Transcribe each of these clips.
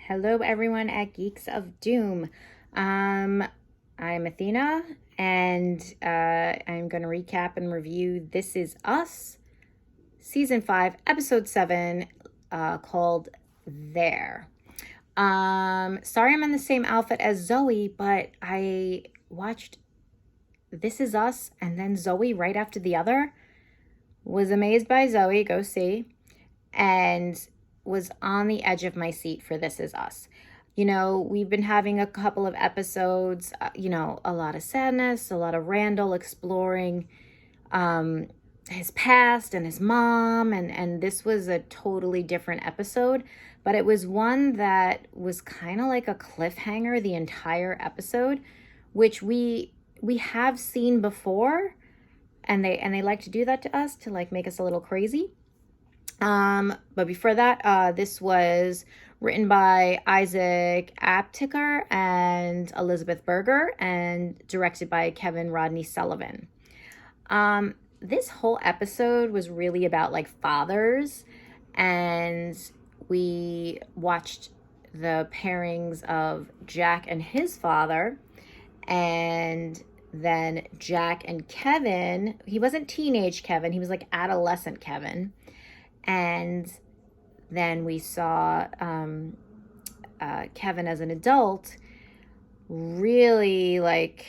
Hello, everyone at Geeks of Doom. I'm Athena, and I'm going to recap and review This Is Us, Season 5, Episode 7, called There. Sorry I'm in the same outfit as Zoe, but I watched This Is Us and then Zoe right after the other. Was amazed by Zoe, go see, and was on the edge of my seat for This Is Us. You know, we've been having a couple of episodes, a lot of sadness, a lot of Randall exploring his past and his mom, and this was a totally different episode, but it was one that was kind of like a cliffhanger the entire episode, which we have seen before, and they like to do that to us to like make us a little crazy. But before that, this was written by Isaac Aptaker and Elizabeth Berger and directed by Rodney Sullivan. This whole episode was really about like fathers, and we watched the pairings of Jack and his father, and then Jack and Kevin. He wasn't teenage Kevin, he was like adolescent Kevin. And then we saw Kevin as an adult really like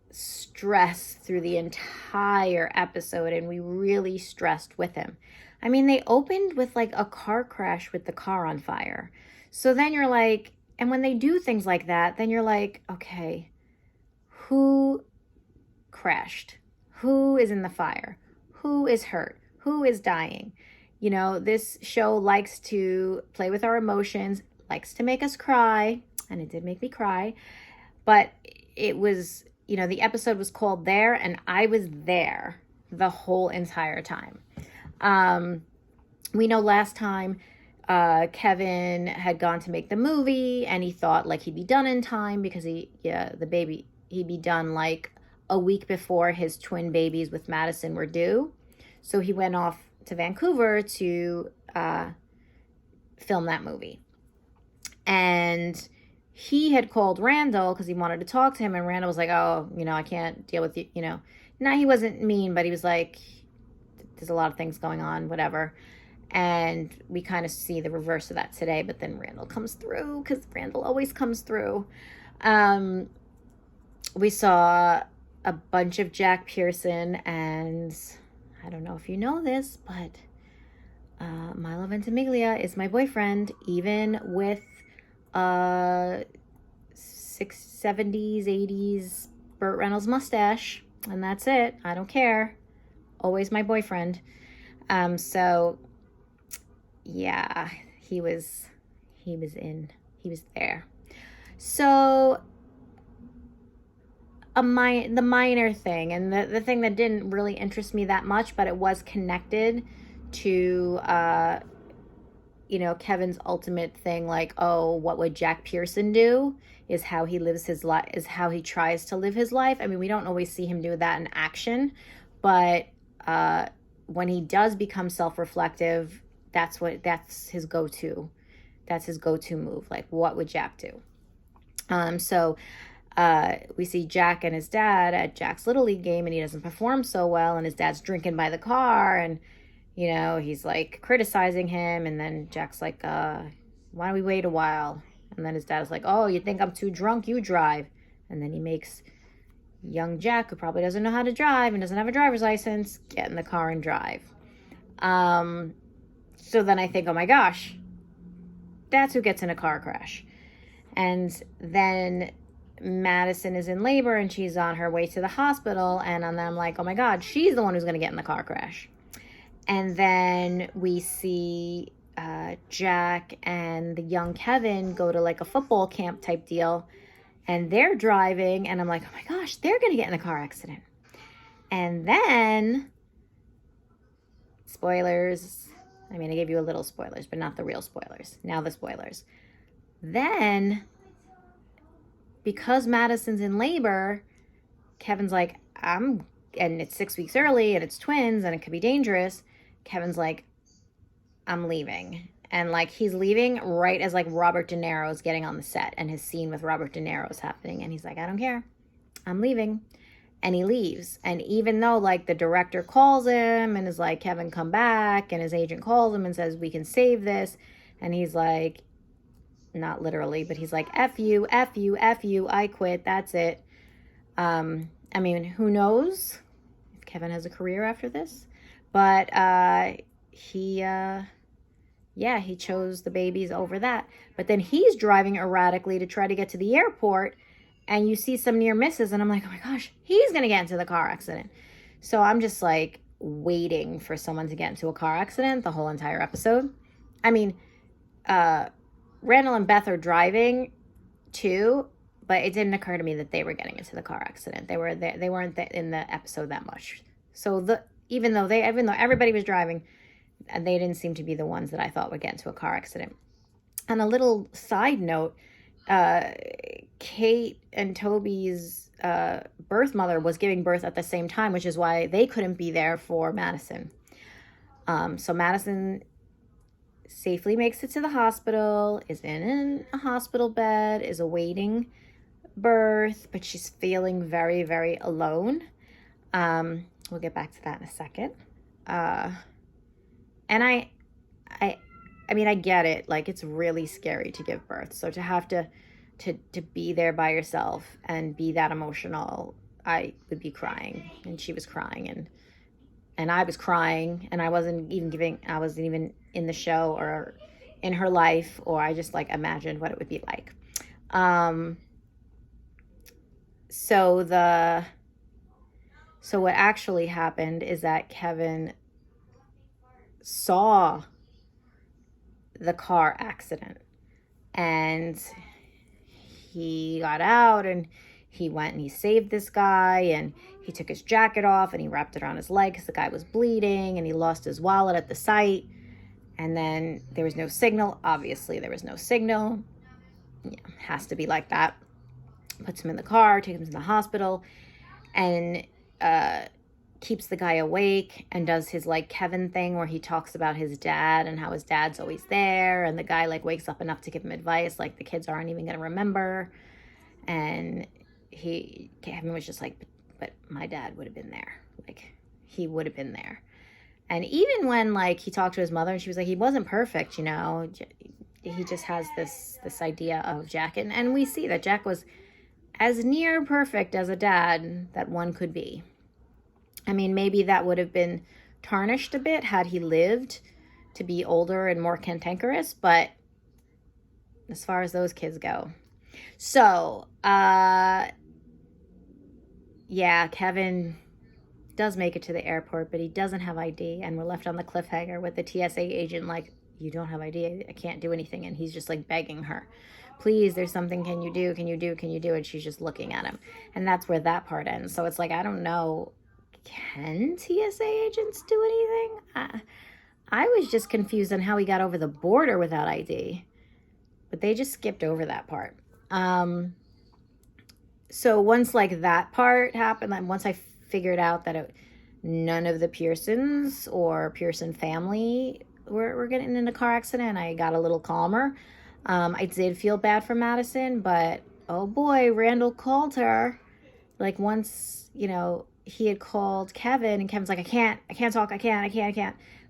stressed through the entire episode, and we really stressed with him. I mean, they opened with like a car crash with the car on fire. So then you're like, and when they do things like that, then you're like, okay, who crashed? Who is in the fire? Who is hurt? Who is dying? You know, this show likes to play with our emotions, likes to make us cry, and it did make me cry. But it was, the episode was called There, and I was there the whole entire time. We know last time Kevin had gone to make the movie, and he thought like he'd be done in time because he'd be done like a week before his twin babies with Madison were due. So he went off to Vancouver to film that movie. And he had called Randall because he wanted to talk to him. And Randall was like, oh, I can't deal with you, Now, he wasn't mean, but he was like, there's a lot of things going on, whatever. And we kind of see the reverse of that today. But then Randall comes through because Randall always comes through. We saw a bunch of Jack Pearson, and I don't know if you know this, but Milo Ventimiglia is my boyfriend, even with 70s, 80s Burt Reynolds mustache, and that's it. I don't care. Always my boyfriend. So yeah, he was there. So the minor thing, and the thing that didn't really interest me that much, but it was connected to Kevin's ultimate thing, like, oh, what would Jack Pearson do, is how he lives his life, is how he tries to live his life. I mean, we don't always see him do that in action, but when he does become self-reflective, that's his go-to move. Like, what would Jack do? We see Jack and his dad at Jack's Little League game, and he doesn't perform so well, and his dad's drinking by the car, and he's like criticizing him, and then Jack's like, why don't we wait a while? And then his dad's like, oh, you think I'm too drunk? You drive. And then he makes young Jack, who probably doesn't know how to drive and doesn't have a driver's license, get in the car and drive. So then I think, oh my gosh, that's who gets in a car crash. And then Madison is in labor, and she's on her way to the hospital, and then I'm like, oh my God, she's the one who's going to get in the car crash. And then we see Jack and the young Kevin go to like a football camp type deal, and they're driving, and I'm like, oh my gosh, they're going to get in a car accident. And then, spoilers, I mean, I gave you a little spoilers, but not the real spoilers. Now the spoilers. Then, because Madison's in labor, Kevin's like, and it's 6 weeks early, and it's twins, and it could be dangerous. Kevin's like, I'm leaving. And like he's leaving right as like Robert De Niro's getting on the set and his scene with Robert De Niro is happening. And he's like, I don't care. I'm leaving. And he leaves. And even though like the director calls him and is like, Kevin, come back. And his agent calls him and says, we can save this. And he's like, not literally, but he's like, F you, F you, F you. I quit. That's it. I mean, who knows if Kevin has a career after this, but he chose the babies over that. But then he's driving erratically to try to get to the airport, and you see some near misses, and I'm like, oh my gosh, he's gonna get into the car accident. So I'm just like waiting for someone to get into a car accident the whole entire episode. I mean, Randall and Beth are driving too, but it didn't occur to me that they were getting into the car accident. They weren't in the episode that much. So even though everybody was driving, they didn't seem to be the ones that I thought would get into a car accident. On a little side note, Kate and Toby's birth mother was giving birth at the same time, which is why they couldn't be there for Madison. So Madison safely makes it to the hospital, is in a hospital bed, is awaiting birth, but she's feeling very, very alone. We'll get back to that in a second. And I mean, I get it. Like, it's really scary to give birth. So to have to be there by yourself and be that emotional, I would be crying. And she was crying, and I was crying, and I wasn't even in the show or in her life, or I just like imagined what it would be like. So what actually happened is that Kevin saw the car accident, and he got out and he went and he saved this guy, and he took his jacket off and he wrapped it around his leg because the guy was bleeding, and he lost his wallet at the site, and then there was no signal. Obviously there was no signal. Yeah, has to be like that. Puts him in the car, takes him to the hospital, and keeps the guy awake, and does his like Kevin thing where he talks about his dad and how his dad's always there, and the guy like wakes up enough to give him advice like the kids aren't even going to remember, and Kevin was just like, but my dad would have been there, like he would have been there. And even when like he talked to his mother and she was like, he wasn't perfect, you know, he just has this idea of Jack, and we see that Jack was as near perfect as a dad that one could be. I mean, maybe that would have been tarnished a bit had he lived to be older and more cantankerous, but as far as those kids go. So, yeah, Kevin does make it to the airport, but he doesn't have ID, and we're left on the cliffhanger with the TSA agent like, you don't have ID, I can't do anything, and he's just like begging her, please, there's something, can you do, and she's just looking at him, and that's where that part ends. So it's like, I don't know, can TSA agents do anything? I was just confused on how he got over the border without ID, but they just skipped over that part. So once like that part happened, like once I figured out that none of the Pearsons or Pearson family were getting in a car accident, I got a little calmer. I did feel bad for Madison, but oh boy, Randall called her. Like once, you know, he had called Kevin, and Kevin's like, I can't talk.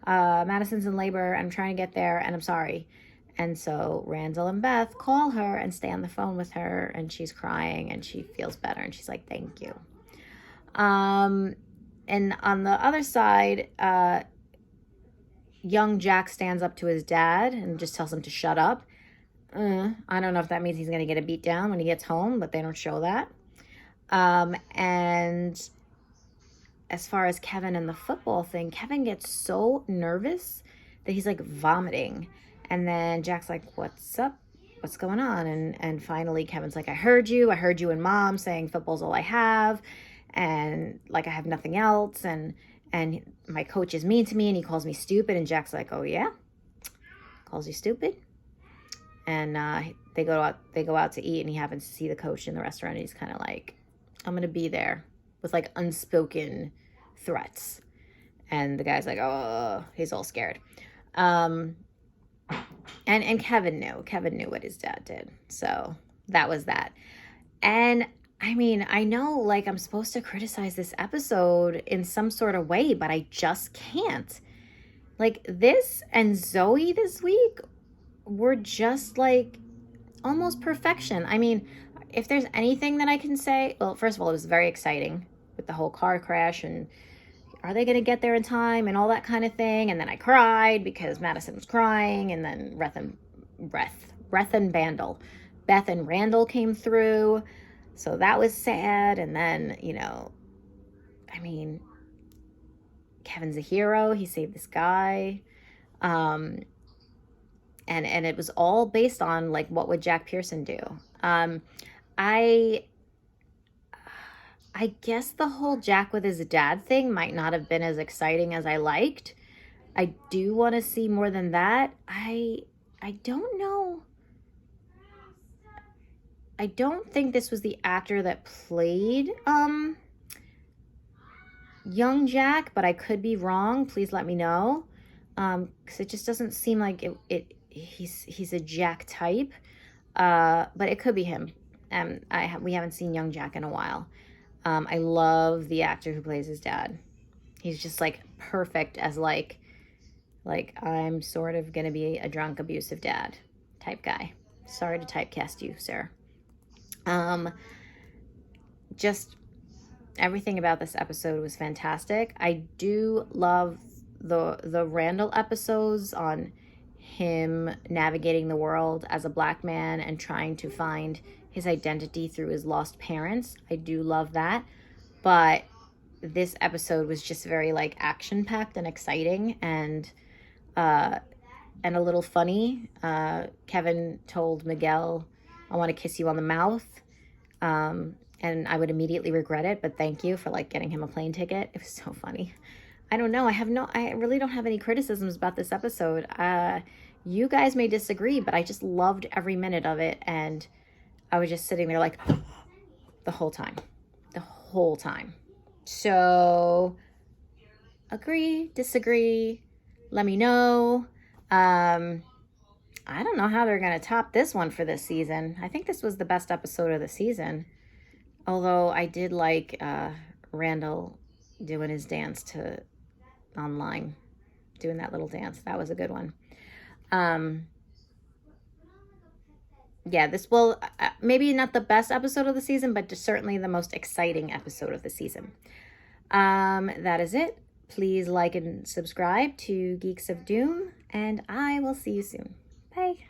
Madison's in labor. I'm trying to get there, and I'm sorry. And so Randall and Beth call her and stay on the phone with her, and she's crying, and she feels better, and she's like, thank you. And on the other side, young Jack stands up to his dad and just tells him to shut up. I don't know if that means he's going to get a beat down when he gets home, but they don't show that. And as far as Kevin and the football thing, Kevin gets so nervous that he's like vomiting. And then Jack's like, what's up? What's going on? And finally Kevin's like, I heard you and Mom saying football's all I have. And like, I have nothing else. And my coach is mean to me and he calls me stupid. And Jack's like, oh yeah? Calls you stupid? And they go out to eat, and he happens to see the coach in the restaurant, and he's kind of like, I'm going to be there, with like unspoken threats. And the guy's like, oh, he's all scared. And Kevin knew what his dad did, so that was that. And I mean, I know like I'm supposed to criticize this episode in some sort of way, but I just can't. Like this and Zoe this week were just like almost perfection. I mean, if there's anything that I can say, well, first of all, it was very exciting with the whole car crash and are they going to get there in time and all that kind of thing. And then I cried because Madison was crying, and then Beth and Randall came through. So that was sad. And then, I mean, Kevin's a hero. He saved this guy. And it was all based on like, what would Jack Pearson do? I guess the whole Jack with his dad thing might not have been as exciting as I liked. I do want to see more than that. I don't know. I don't think this was the actor that played young Jack, but I could be wrong. Please let me know. Because it just doesn't seem like he's a Jack type. But it could be him. We haven't seen young Jack in a while. I love the actor who plays his dad. He's just like perfect as like I'm sort of gonna be a drunk, abusive dad type guy. Sorry to typecast you, sir. Just everything about this episode was fantastic. I do love the Randall episodes on him navigating the world as a black man and trying to find his identity through his lost parents. I do love that. But this episode was just very like action-packed and exciting and a little funny. Kevin told Miguel, I want to kiss you on the mouth. And I would immediately regret it, but thank you for like getting him a plane ticket. It was so funny. I don't know. I really don't have any criticisms about this episode. You guys may disagree, but I just loved every minute of it. And I was just sitting there like the whole time. So agree, disagree, let me know. I don't know how they're going to top this one for this season. I think this was the best episode of the season. Although I did like Randall doing his dance online, doing that little dance. That was a good one. Yeah, this will maybe not the best episode of the season, but certainly the most exciting episode of the season. That is it. Please like and subscribe to Geeks of Doom, and I will see you soon. Bye.